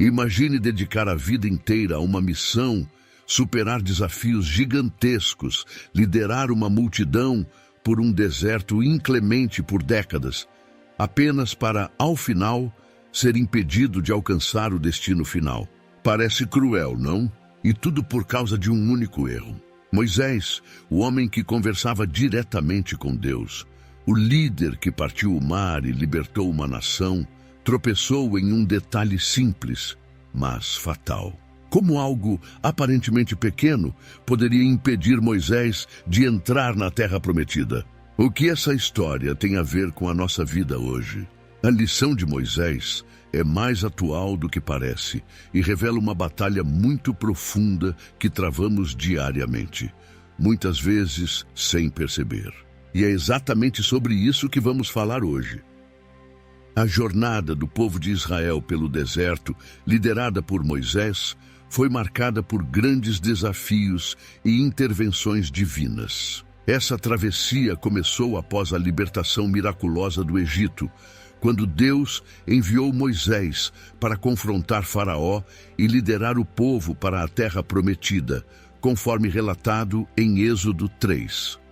Imagine dedicar a vida inteira a uma missão, superar desafios gigantescos, liderar uma multidão por um deserto inclemente por décadas, apenas para, ao final, ser impedido de alcançar o destino final. Parece cruel, não? E tudo por causa de um único erro. Moisés, o homem que conversava diretamente com Deus, o líder que partiu o mar e libertou uma nação, tropeçou em um detalhe simples, mas fatal. Como algo aparentemente pequeno poderia impedir Moisés de entrar na Terra Prometida? O que essa história tem a ver com a nossa vida hoje? A lição de Moisés é mais atual do que parece e revela uma batalha muito profunda que travamos diariamente, muitas vezes sem perceber. E é exatamente sobre isso que vamos falar hoje. A jornada do povo de Israel pelo deserto, liderada por Moisés, foi marcada por grandes desafios e intervenções divinas. Essa travessia começou após a libertação miraculosa do Egito, quando Deus enviou Moisés para confrontar Faraó e liderar o povo para a terra prometida, conforme relatado em Êxodo 3.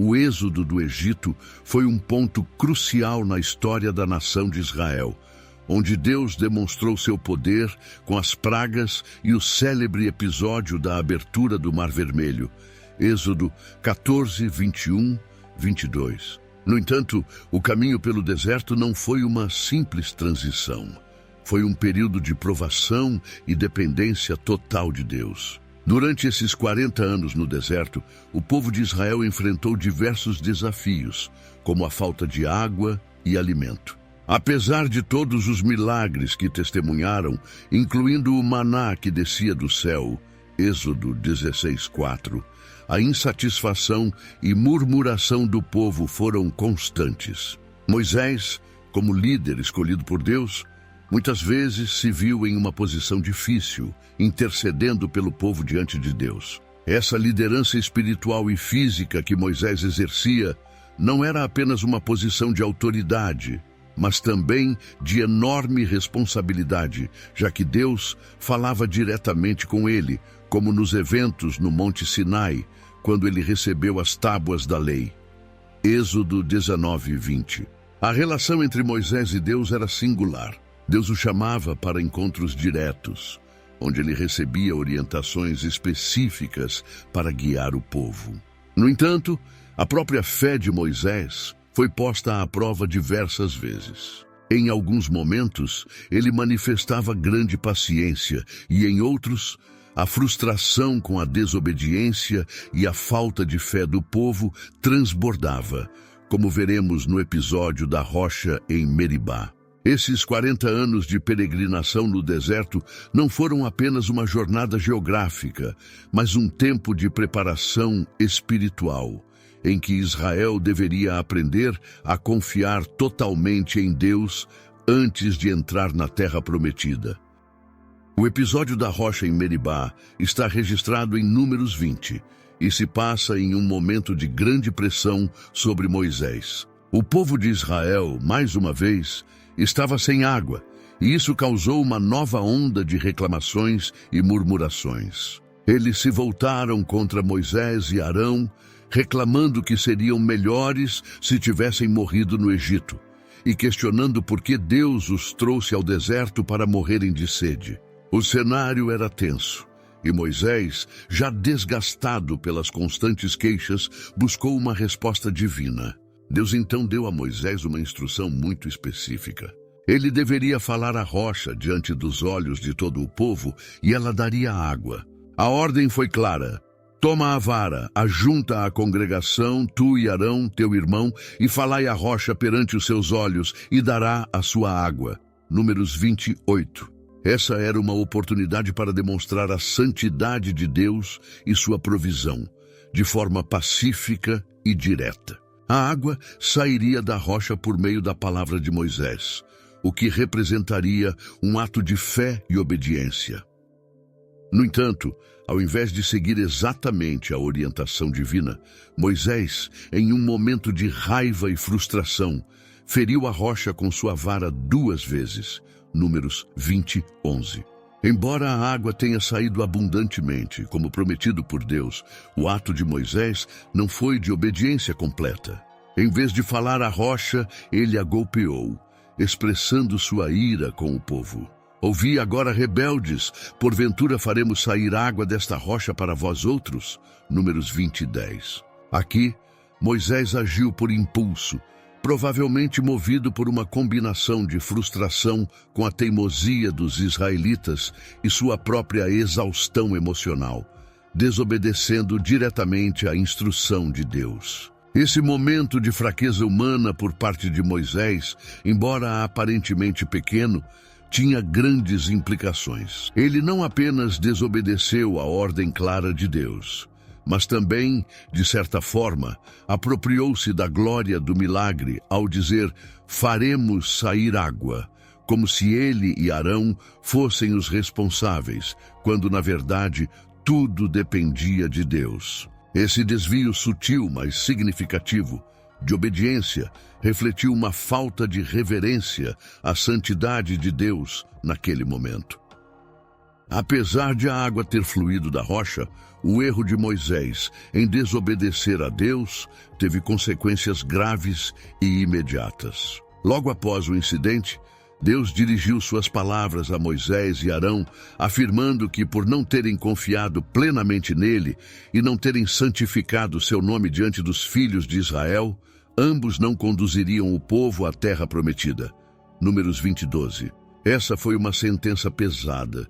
O êxodo do Egito foi um ponto crucial na história da nação de Israel, onde Deus demonstrou seu poder com as pragas e o célebre episódio da abertura do Mar Vermelho, Êxodo 14, 21, 22. No entanto, o caminho pelo deserto não foi uma simples transição. Foi um período de provação e dependência total de Deus. Durante esses 40 anos no deserto, o povo de Israel enfrentou diversos desafios, como a falta de água e alimento. Apesar de todos os milagres que testemunharam, incluindo o maná que descia do céu, Êxodo 16:4, a insatisfação e murmuração do povo foram constantes. Moisés, como líder escolhido por Deus, muitas vezes se viu em uma posição difícil, intercedendo pelo povo diante de Deus. Essa liderança espiritual e física que Moisés exercia não era apenas uma posição de autoridade, mas também de enorme responsabilidade, já que Deus falava diretamente com ele, como nos eventos no Monte Sinai, quando ele recebeu as tábuas da lei. Êxodo 19:20. A relação entre Moisés e Deus era singular. Deus o chamava para encontros diretos, onde ele recebia orientações específicas para guiar o povo. No entanto, a própria fé de Moisés foi posta à prova diversas vezes. Em alguns momentos, ele manifestava grande paciência e, em outros, a frustração com a desobediência e a falta de fé do povo transbordava, como veremos no episódio da rocha em Meribá. Esses 40 anos de peregrinação no deserto não foram apenas uma jornada geográfica, mas um tempo de preparação espiritual, em que Israel deveria aprender a confiar totalmente em Deus antes de entrar na Terra Prometida. O episódio da rocha em Meribá está registrado em Números 20 e se passa em um momento de grande pressão sobre Moisés. O povo de Israel, mais uma vez, estava sem água, e isso causou uma nova onda de reclamações e murmurações. Eles se voltaram contra Moisés e Arão, reclamando que seriam melhores se tivessem morrido no Egito, e questionando por que Deus os trouxe ao deserto para morrerem de sede. O cenário era tenso, e Moisés, já desgastado pelas constantes queixas, buscou uma resposta divina. Deus então deu a Moisés uma instrução muito específica. Ele deveria falar à rocha diante dos olhos de todo o povo e ela daria água. A ordem foi clara: toma a vara, ajunta a congregação, tu e Arão, teu irmão, e falai à rocha perante os seus olhos, e dará a sua água. Números 28. Essa era uma oportunidade para demonstrar a santidade de Deus e sua provisão, de forma pacífica e direta. A água sairia da rocha por meio da palavra de Moisés, o que representaria um ato de fé e obediência. No entanto, ao invés de seguir exatamente a orientação divina, Moisés, em um momento de raiva e frustração, feriu a rocha com sua vara 2 vezes, Números 20, 11. Embora a água tenha saído abundantemente, como prometido por Deus, o ato de Moisés não foi de obediência completa. Em vez de falar à rocha, ele a golpeou, expressando sua ira com o povo. Ouvi agora, rebeldes, porventura faremos sair água desta rocha para vós outros? Números 20, 10. Aqui, Moisés agiu por impulso, provavelmente movido por uma combinação de frustração com a teimosia dos israelitas e sua própria exaustão emocional, desobedecendo diretamente à instrução de Deus. Esse momento de fraqueza humana por parte de Moisés, embora aparentemente pequeno, tinha grandes implicações. Ele não apenas desobedeceu à ordem clara de Deus, mas também, de certa forma, apropriou-se da glória do milagre ao dizer: faremos sair água, como se ele e Arão fossem os responsáveis, quando, na verdade, tudo dependia de Deus. Esse desvio sutil, mas significativo, de obediência, refletiu uma falta de reverência à santidade de Deus naquele momento. Apesar de a água ter fluído da rocha, o erro de Moisés em desobedecer a Deus teve consequências graves e imediatas. Logo após o incidente, Deus dirigiu suas palavras a Moisés e Arão, afirmando que, por não terem confiado plenamente nele e não terem santificado seu nome diante dos filhos de Israel, ambos não conduziriam o povo à terra prometida. Números 20, 12. Essa foi uma sentença pesada,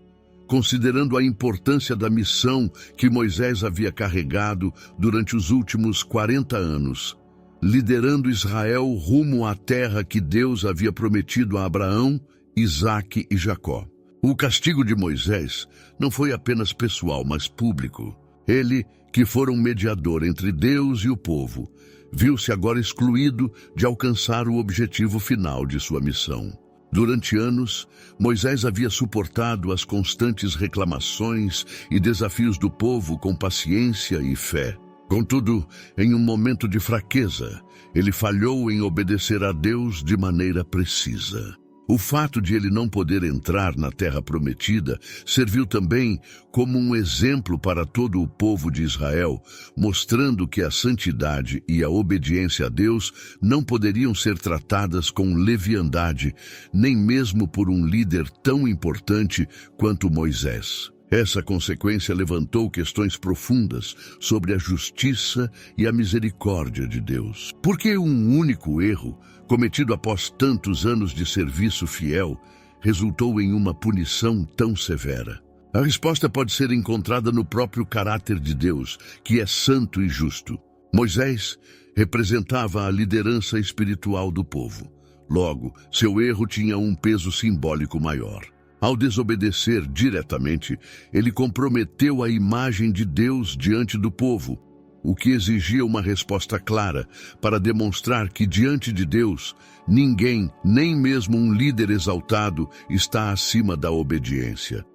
considerando a importância da missão que Moisés havia carregado durante os últimos 40 anos, liderando Israel rumo à terra que Deus havia prometido a Abraão, Isaque e Jacó. O castigo de Moisés não foi apenas pessoal, mas público. Ele, que fora um mediador entre Deus e o povo, viu-se agora excluído de alcançar o objetivo final de sua missão. Durante anos, Moisés havia suportado as constantes reclamações e desafios do povo com paciência e fé. Contudo, em um momento de fraqueza, ele falhou em obedecer a Deus de maneira precisa. O fato de ele não poder entrar na terra prometida serviu também como um exemplo para todo o povo de Israel, mostrando que a santidade e a obediência a Deus não poderiam ser tratadas com leviandade, nem mesmo por um líder tão importante quanto Moisés. Essa consequência levantou questões profundas sobre a justiça e a misericórdia de Deus. Por que um único erro, cometido após tantos anos de serviço fiel, resultou em uma punição tão severa? A resposta pode ser encontrada no próprio caráter de Deus, que é santo e justo. Moisés representava a liderança espiritual do povo. Logo, seu erro tinha um peso simbólico maior. Ao desobedecer diretamente, ele comprometeu a imagem de Deus diante do povo, o que exigia uma resposta clara para demonstrar que diante de Deus, ninguém, nem mesmo um líder exaltado, está acima da obediência.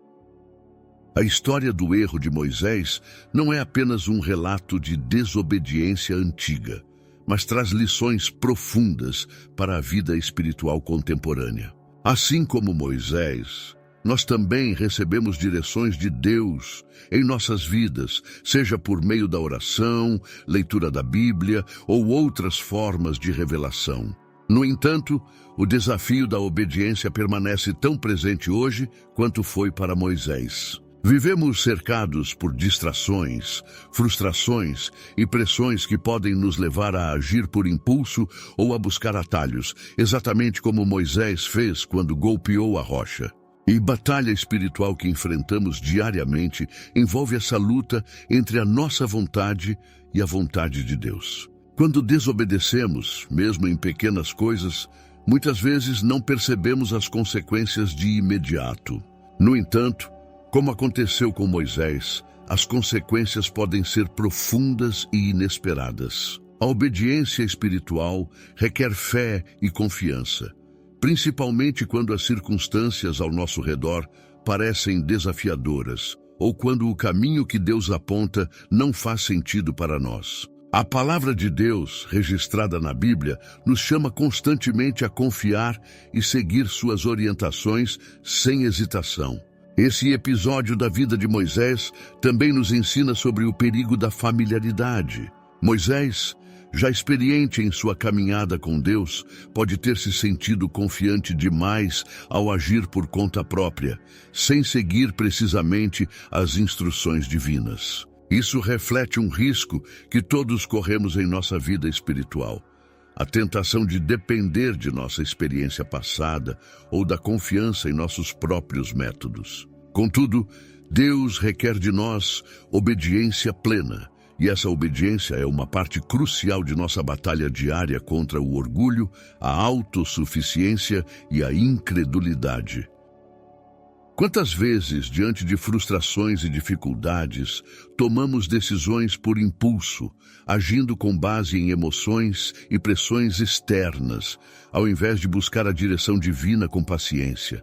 A história do erro de Moisés não é apenas um relato de desobediência antiga, mas traz lições profundas para a vida espiritual contemporânea. Assim como Moisés, nós também recebemos direções de Deus em nossas vidas, seja por meio da oração, leitura da Bíblia ou outras formas de revelação. No entanto, o desafio da obediência permanece tão presente hoje quanto foi para Moisés. Vivemos cercados por distrações, frustrações e pressões que podem nos levar a agir por impulso ou a buscar atalhos, exatamente como Moisés fez quando golpeou a rocha. E batalha espiritual que enfrentamos diariamente envolve essa luta entre a nossa vontade e a vontade de Deus. Quando desobedecemos, mesmo em pequenas coisas, muitas vezes não percebemos as consequências de imediato. No entanto, como aconteceu com Moisés, as consequências podem ser profundas e inesperadas. A obediência espiritual requer fé e confiança, principalmente quando as circunstâncias ao nosso redor parecem desafiadoras ou quando o caminho que Deus aponta não faz sentido para nós. A palavra de Deus, registrada na Bíblia, nos chama constantemente a confiar e seguir suas orientações sem hesitação. Esse episódio da vida de Moisés também nos ensina sobre o perigo da familiaridade. Moisés, já experiente em sua caminhada com Deus, pode ter se sentido confiante demais ao agir por conta própria, sem seguir precisamente as instruções divinas. Isso reflete um risco que todos corremos em nossa vida espiritual. A tentação de depender de nossa experiência passada ou da confiança em nossos próprios métodos. Contudo, Deus requer de nós obediência plena. E essa obediência é uma parte crucial de nossa batalha diária contra o orgulho, a autossuficiência e a incredulidade. Quantas vezes, diante de frustrações e dificuldades, tomamos decisões por impulso, agindo com base em emoções e pressões externas, ao invés de buscar a direção divina com paciência?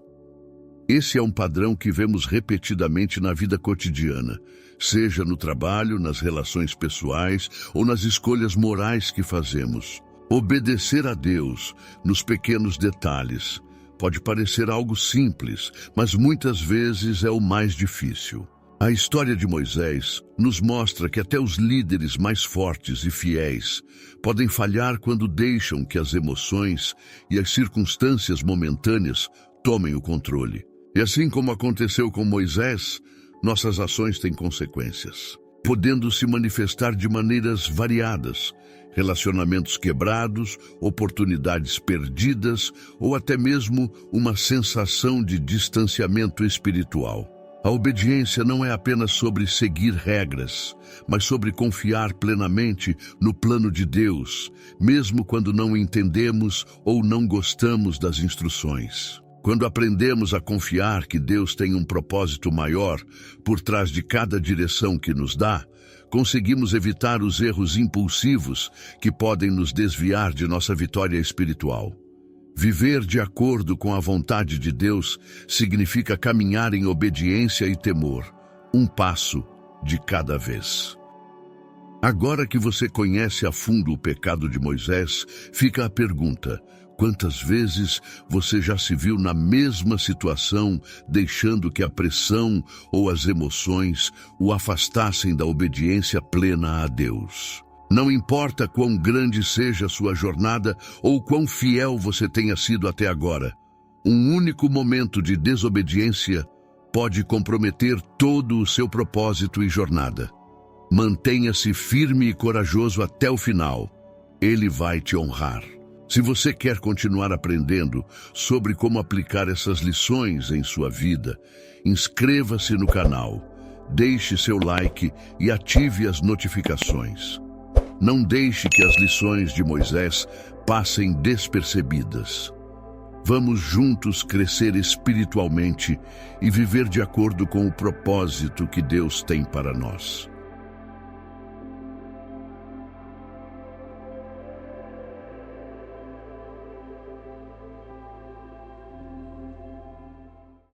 Esse é um padrão que vemos repetidamente na vida cotidiana, seja no trabalho, nas relações pessoais ou nas escolhas morais que fazemos. Obedecer a Deus nos pequenos detalhes pode parecer algo simples, mas muitas vezes é o mais difícil. A história de Moisés nos mostra que até os líderes mais fortes e fiéis podem falhar quando deixam que as emoções e as circunstâncias momentâneas tomem o controle. E assim como aconteceu com Moisés, nossas ações têm consequências, podendo se manifestar de maneiras variadas: relacionamentos quebrados, oportunidades perdidas ou até mesmo uma sensação de distanciamento espiritual. A obediência não é apenas sobre seguir regras, mas sobre confiar plenamente no plano de Deus, mesmo quando não entendemos ou não gostamos das instruções. Quando aprendemos a confiar que Deus tem um propósito maior por trás de cada direção que nos dá, conseguimos evitar os erros impulsivos que podem nos desviar de nossa vitória espiritual. Viver de acordo com a vontade de Deus significa caminhar em obediência e temor, um passo de cada vez. Agora que você conhece a fundo o pecado de Moisés, fica a pergunta: quantas vezes você já se viu na mesma situação, deixando que a pressão ou as emoções o afastassem da obediência plena a Deus? Não importa quão grande seja a sua jornada ou quão fiel você tenha sido até agora, um único momento de desobediência pode comprometer todo o seu propósito e jornada. Mantenha-se firme e corajoso até o final. Ele vai te honrar. Se você quer continuar aprendendo sobre como aplicar essas lições em sua vida, inscreva-se no canal, deixe seu like e ative as notificações. Não deixe que as lições de Moisés passem despercebidas. Vamos juntos crescer espiritualmente e viver de acordo com o propósito que Deus tem para nós.